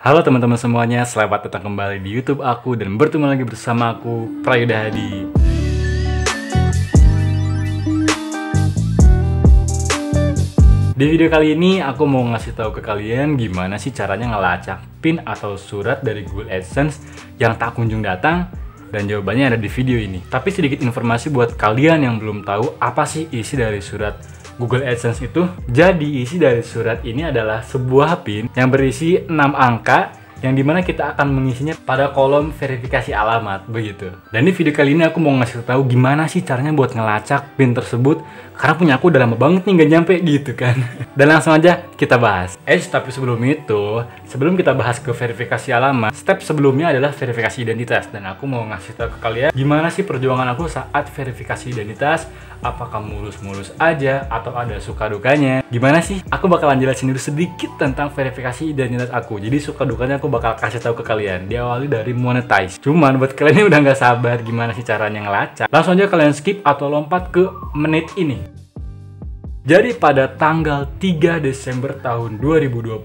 Halo teman-teman semuanya, selamat datang kembali di YouTube aku dan bertemu lagi bersama aku, Prayuda Hadi. Di video kali ini aku mau ngasih tahu ke kalian gimana sih caranya ngelacak pin atau surat dari Google AdSense yang tak kunjung datang, dan jawabannya ada di video ini. Tapi sedikit informasi buat kalian yang belum tahu apa sih isi dari surat Google AdSense itu. Jadi isi dari surat ini adalah sebuah PIN yang berisi 6 angka yang dimana kita akan mengisinya pada kolom verifikasi alamat begitu. Dan di video kali ini aku mau ngasih tahu gimana sih caranya buat ngelacak PIN tersebut, karena punya aku udah lama banget nih nggak nyampe gitu kan. Dan langsung aja kita bahas. Tapi sebelum itu, sebelum kita bahas ke verifikasi alamat, step sebelumnya adalah verifikasi identitas. Dan aku mau ngasih tahu ke kalian gimana sih perjuangan aku saat verifikasi identitas. Apakah mulus-mulus aja atau ada suka dukanya? Gimana sih? Aku bakalan jelasin dulu sedikit tentang verifikasi identitas aku. Jadi suka dukanya aku bakal kasih tahu ke kalian. Diawali dari monetize. Cuman buat kalian yang udah nggak sabar gimana sih caranya ngelacak, langsung aja kalian skip atau lompat ke menit ini. Jadi pada tanggal 3 Desember tahun 2020,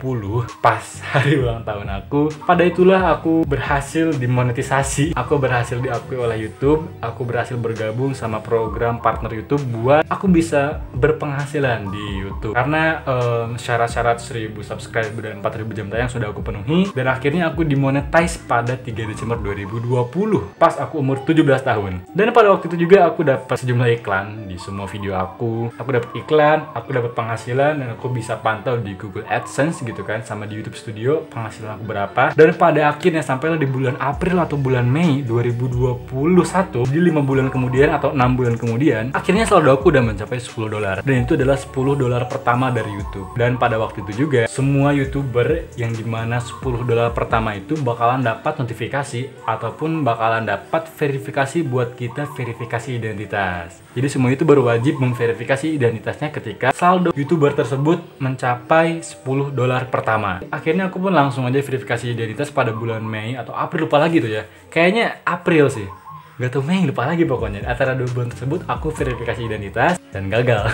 pas hari ulang tahun aku, pada itulah aku berhasil dimonetisasi. Aku berhasil diakui oleh YouTube. Aku berhasil bergabung sama program partner YouTube buat aku bisa berpenghasilan di YouTube. Karena syarat-syarat 1000 subscriber dan 4000 jam tayang sudah aku penuhi. Dan akhirnya aku dimonetize pada 3 Desember 2020, pas aku umur 17 tahun. Dan pada waktu itu juga aku dapat sejumlah iklan di semua video aku. Aku dapat iklan, aku dapat penghasilan, dan aku bisa pantau di Google AdSense gitu kan, sama di YouTube Studio penghasilan aku berapa. Dan pada akhirnya sampailah di bulan April atau bulan Mei 2021, di 5 bulan kemudian atau 6 bulan kemudian, akhirnya saldo aku udah mencapai $10. Dan itu adalah $10 pertama dari YouTube. Dan pada waktu itu juga semua YouTuber yang dimana $10 pertama itu bakalan dapat notifikasi ataupun bakalan dapat verifikasi buat kita verifikasi identitas. Jadi semua YouTuber wajib memverifikasi identitasnya ketika saldo YouTuber tersebut mencapai $10 pertama. Akhirnya aku pun langsung aja verifikasi identitas pada bulan Mei atau April, lupa lagi tuh ya. Kayaknya April sih. Gak tau Mei, lupa lagi pokoknya. Antara 2 bulan tersebut aku verifikasi identitas dan gagal.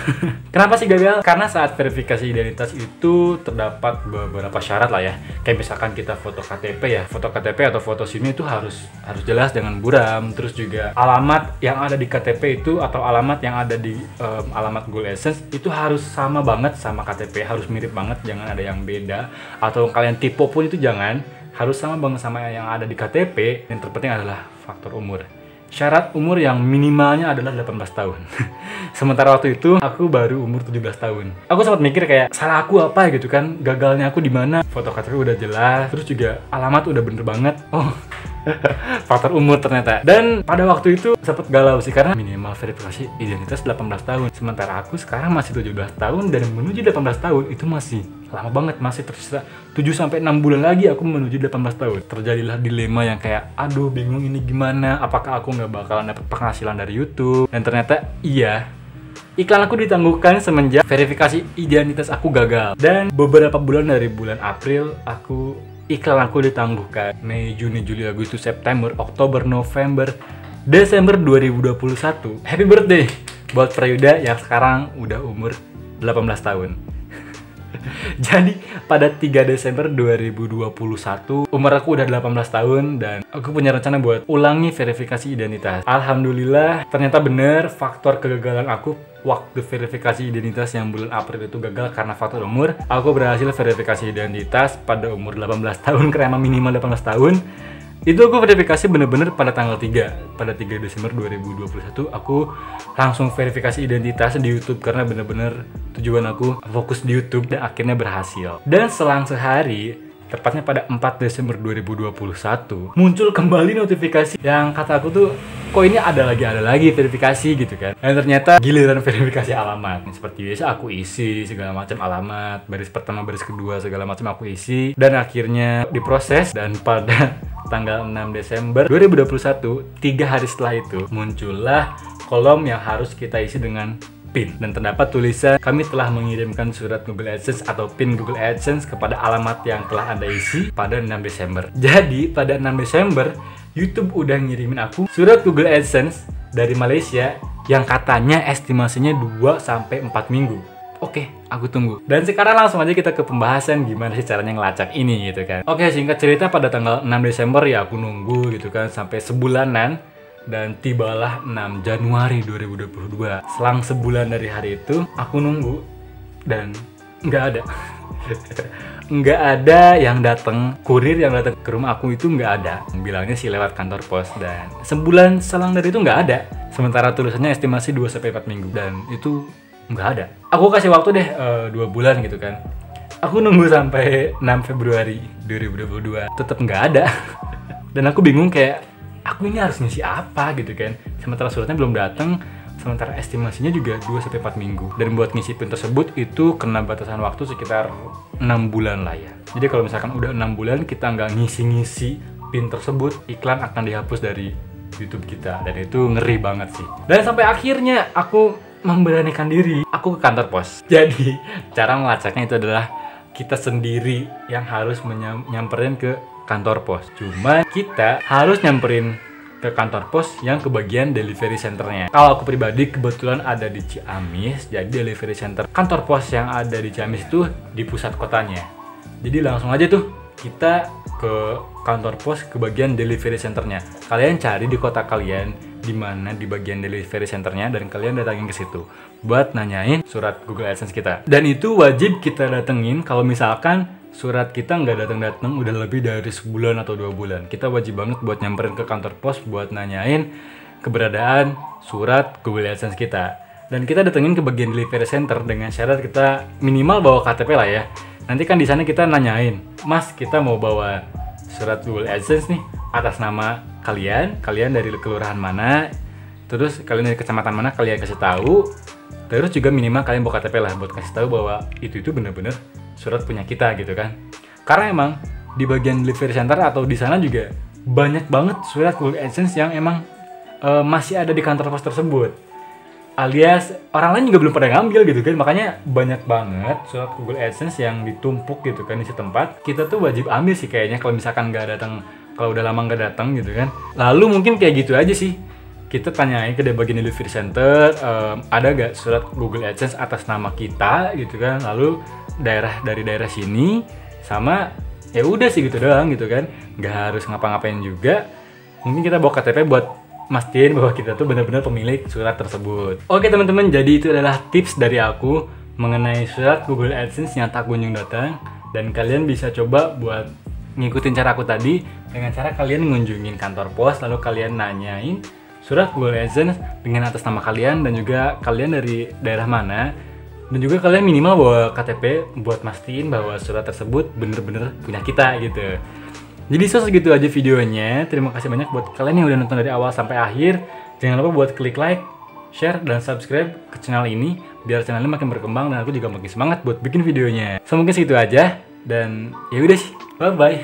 Kenapa sih gagal? Karena saat verifikasi identitas itu terdapat beberapa syarat lah ya. Kayak misalkan kita foto KTP ya. Foto KTP atau foto SIM itu harus jelas dengan buram. Terus juga alamat yang ada di KTP itu atau alamat yang ada di alamat Google AdSense itu harus sama banget sama KTP. Harus mirip banget, jangan ada yang beda. Atau kalian tipe pun itu jangan. Harus sama banget sama yang ada di KTP. Yang terpenting adalah faktor umur. Syarat umur yang minimalnya adalah 18 tahun. Sementara waktu itu aku baru umur 17 tahun. Aku sempat mikir kayak salah aku apa gitu kan, gagalnya aku di mana. Foto KTP udah jelas, terus juga alamat udah bener banget. Oh, faktor umur ternyata. Dan pada waktu itu sempat galau sih karena minimal verifikasi identitas 18 tahun. Sementara aku sekarang masih 17 tahun dan menuju 18 tahun itu masih lama banget, masih tersisa 7-6 bulan lagi aku menuju 18 tahun. Terjadilah dilema yang kayak aduh bingung ini gimana, apakah aku nggak bakalan dapat penghasilan dari YouTube. Dan ternyata iya, iklan aku ditangguhkan semenjak verifikasi identitas aku gagal. Dan beberapa bulan dari bulan April iklan aku ditangguhkan. Mei, Juni, Juli, Agustus, September, Oktober, November, Desember 2021. Happy birthday buat Prayuda yang sekarang udah umur 18 tahun. Jadi pada 3 Desember 2021 umur aku udah 18 tahun dan aku punya rencana buat ulangi verifikasi identitas. Alhamdulillah ternyata bener, faktor kegagalan aku waktu verifikasi identitas yang bulan April itu gagal karena faktor umur. Aku berhasil verifikasi identitas pada umur 18 tahun karena minimal 18 tahun. Itu aku verifikasi bener-bener pada tanggal 3. Pada 3 Desember 2021 aku langsung verifikasi identitas di YouTube karena bener-bener tujuan aku fokus di YouTube dan akhirnya berhasil. Dan selang sehari, tepatnya pada 4 Desember 2021, muncul kembali notifikasi yang kata aku tuh kok ini ada lagi verifikasi gitu kan. Dan ternyata giliran verifikasi alamat. Seperti biasa aku isi segala macam alamat, baris pertama, baris kedua, segala macam aku isi dan akhirnya diproses. Dan pada tanggal 6 Desember 2021, 3 hari setelah itu muncullah kolom yang harus kita isi dengan PIN dan terdapat tulisan kami telah mengirimkan surat Google AdSense atau PIN Google AdSense kepada alamat yang telah Anda isi pada 6 Desember. Jadi pada 6 Desember YouTube udah ngirimin aku surat Google AdSense dari Malaysia yang katanya estimasinya 2-4 minggu. Oke, aku tunggu. Dan sekarang langsung aja kita ke pembahasan gimana sih caranya ngelacak ini gitu kan. Oke, singkat cerita pada tanggal 6 Desember ya aku nunggu gitu kan sampai sebulanan. Dan tibalah 6 Januari 2022. Selang sebulan dari hari itu aku nunggu dan nggak ada. Nggak ada yang datang, kurir yang datang ke rumah aku itu nggak ada. Bilangnya sih lewat kantor pos, dan sebulan selang dari itu nggak ada. Sementara tulisannya estimasi 2-4 minggu dan itu nggak ada. Aku kasih waktu deh 2 bulan gitu kan. Aku nunggu sampai 6 Februari 2022 tetap nggak ada. Dan aku bingung kayak aku ini harus ngisi apa gitu kan. Sementara suratnya belum datang, sementara estimasinya juga 2-4 minggu. Dan buat ngisi PIN tersebut itu kena batasan waktu sekitar 6 bulan lah ya. Jadi kalau misalkan udah 6 bulan kita nggak ngisi-ngisi PIN tersebut, iklan akan dihapus dari YouTube kita. Dan itu ngeri banget sih. Dan sampai akhirnya aku memberanikan diri, aku ke kantor pos. Jadi cara melacaknya itu adalah kita sendiri yang harus nyamperin ke kantor pos. Cuma kita harus nyamperin ke kantor pos yang ke bagian delivery centernya. Kalau aku pribadi kebetulan ada di Ciamis, jadi delivery center kantor pos yang ada di Ciamis itu di pusat kotanya. Jadi langsung aja tuh kita ke kantor pos ke bagian delivery centernya. Kalian cari di kota kalian di mana di bagian delivery centernya dan kalian datangin ke situ buat nanyain surat Google AdSense kita. Dan itu wajib kita datengin kalau misalkan surat kita nggak datang-datang udah lebih dari sebulan atau 2 bulan. Kita wajib banget buat nyamperin ke kantor pos buat nanyain keberadaan surat Google AdSense kita. Dan kita datengin ke bagian delivery center dengan syarat kita minimal bawa KTP lah ya. Nanti kan di sana kita nanyain, Mas kita mau bawa surat Google AdSense nih atas nama kalian dari kelurahan mana, terus kalian dari kecamatan mana, kalian kasih tahu. Terus juga minimal kalian bawa KTP lah buat kasih tahu bahwa itu bener-bener surat punya kita gitu kan. Karena emang di bagian delivery center atau di sana juga banyak banget surat Google AdSense yang emang masih ada di kantor pos tersebut. Alias orang lain juga belum pada ngambil gitu kan. Makanya banyak banget surat Google AdSense yang ditumpuk gitu kan di setempat. Kita tuh wajib ambil sih kayaknya kalau misalkan nggak datang, kalau udah lama nggak datang gitu kan. Lalu mungkin kayak gitu aja sih. Kita tanyain ke bagian delivery center, ada gak surat Google AdSense atas nama kita gitu kan. Lalu dari daerah sini sama ya udah sih gitu doang gitu kan. Nggak harus ngapa-ngapain juga. Mungkin kita bawa KTP buat mastiin bahwa kita tuh benar-benar pemilik surat tersebut. Oke teman-teman, jadi itu adalah tips dari aku mengenai surat Google AdSense yang tak kunjung datang. Dan kalian bisa coba buat ngikutin cara aku tadi dengan cara kalian ngunjungin kantor pos, lalu kalian nanyain surat Google AdSense dengan atas nama kalian dan juga kalian dari daerah mana. Dan juga kalian minimal bawa KTP buat mastiin bahwa surat tersebut bener-bener punya kita gitu. Jadi segitu aja videonya. Terima kasih banyak buat kalian yang udah nonton dari awal sampai akhir. Jangan lupa buat klik like, share, dan subscribe ke channel ini biar channel ini makin berkembang dan aku juga makin semangat buat bikin videonya. So mungkin segitu aja dan ya udah sih. Bye bye.